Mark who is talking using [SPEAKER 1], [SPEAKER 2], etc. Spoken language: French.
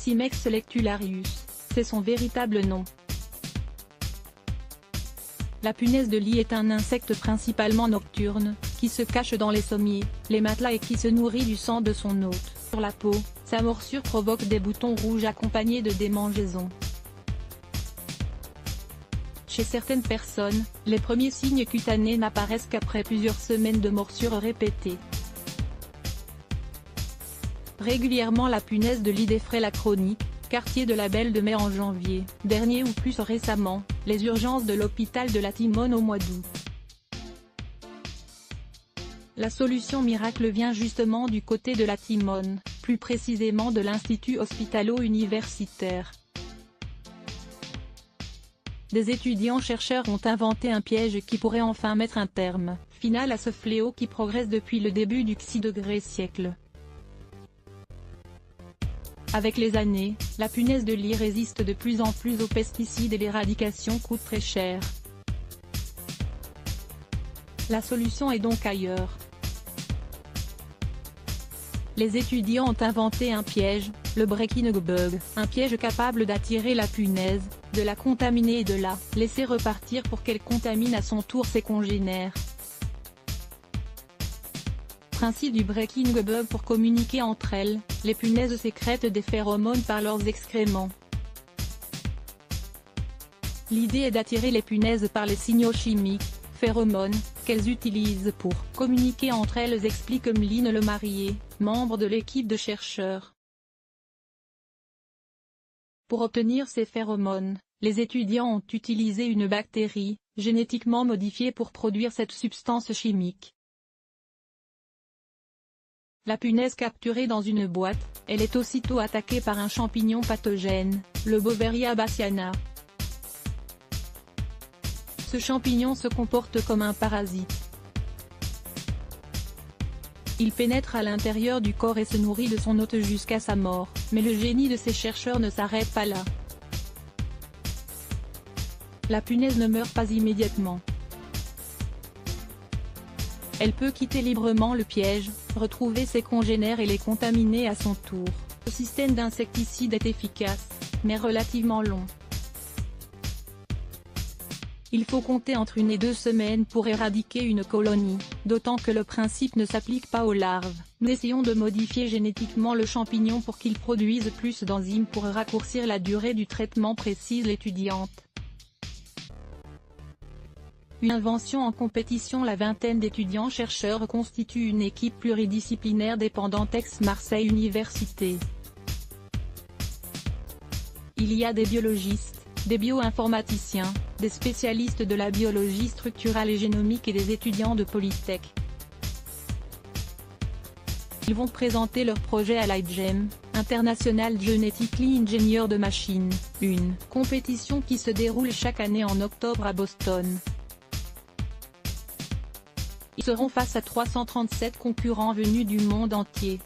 [SPEAKER 1] Cimex lectularius, c'est son véritable nom. La punaise de lit est un insecte principalement nocturne, qui se cache dans les sommiers, les matelas et qui se nourrit du sang de son hôte. Sur la peau, sa morsure provoque des boutons rouges accompagnés de démangeaisons. Chez certaines personnes, les premiers signes cutanés n'apparaissent qu'après plusieurs semaines de morsures répétées. Régulièrement la punaise de lit défraie la chronique, quartier de la Belle de Mai en janvier, dernier ou plus récemment, les urgences de l'hôpital de la Timone au mois d'août. La solution miracle vient justement du côté de la Timone, plus précisément de l'Institut hospitalo-universitaire. Des étudiants-chercheurs ont inventé un piège qui pourrait enfin mettre un terme final à ce fléau qui progresse depuis le début du XI siècle. Avec les années, la punaise de lit résiste de plus en plus aux pesticides et l'éradication coûte très cher. La solution est donc ailleurs. Les étudiants ont inventé un piège, le breaking bug, un piège capable d'attirer la punaise, de la contaminer et de la laisser repartir pour qu'elle contamine à son tour ses congénères. Principe du breaking bug: pour communiquer entre elles, les punaises sécrètent des phéromones par leurs excréments. L'idée est d'attirer les punaises par les signaux chimiques, phéromones, qu'elles utilisent pour communiquer entre elles, explique Emeline Lemarié, membre de l'équipe de chercheurs. Pour obtenir ces phéromones, les étudiants ont utilisé une bactérie, génétiquement modifiée pour produire cette substance chimique. La punaise capturée dans une boîte, elle est aussitôt attaquée par un champignon pathogène, le Beauveria bassiana. Ce champignon se comporte comme un parasite. Il pénètre à l'intérieur du corps et se nourrit de son hôte jusqu'à sa mort, mais le génie de ces chercheurs ne s'arrête pas là. La punaise ne meurt pas immédiatement. Elle peut quitter librement le piège, retrouver ses congénères et les contaminer à son tour. Le système d'insecticide est efficace, mais relativement long. Il faut compter entre 1 et 2 semaines pour éradiquer une colonie, d'autant que le principe ne s'applique pas aux larves. Nous essayons de modifier génétiquement le champignon pour qu'il produise plus d'enzymes pour raccourcir la durée du traitement, précise l'étudiante. Une invention en compétition. La vingtaine d'étudiants-chercheurs constitue une équipe pluridisciplinaire dépendante ex-Marseille Université. Il y a des biologistes, des bioinformaticiens, des spécialistes de la biologie structurale et génomique et des étudiants de Polytech. Ils vont présenter leur projet à l'IGEM, International Genetically Engineered Machine, une compétition qui se déroule chaque année en octobre à Boston. Ils seront face à 337 concurrents venus du monde entier.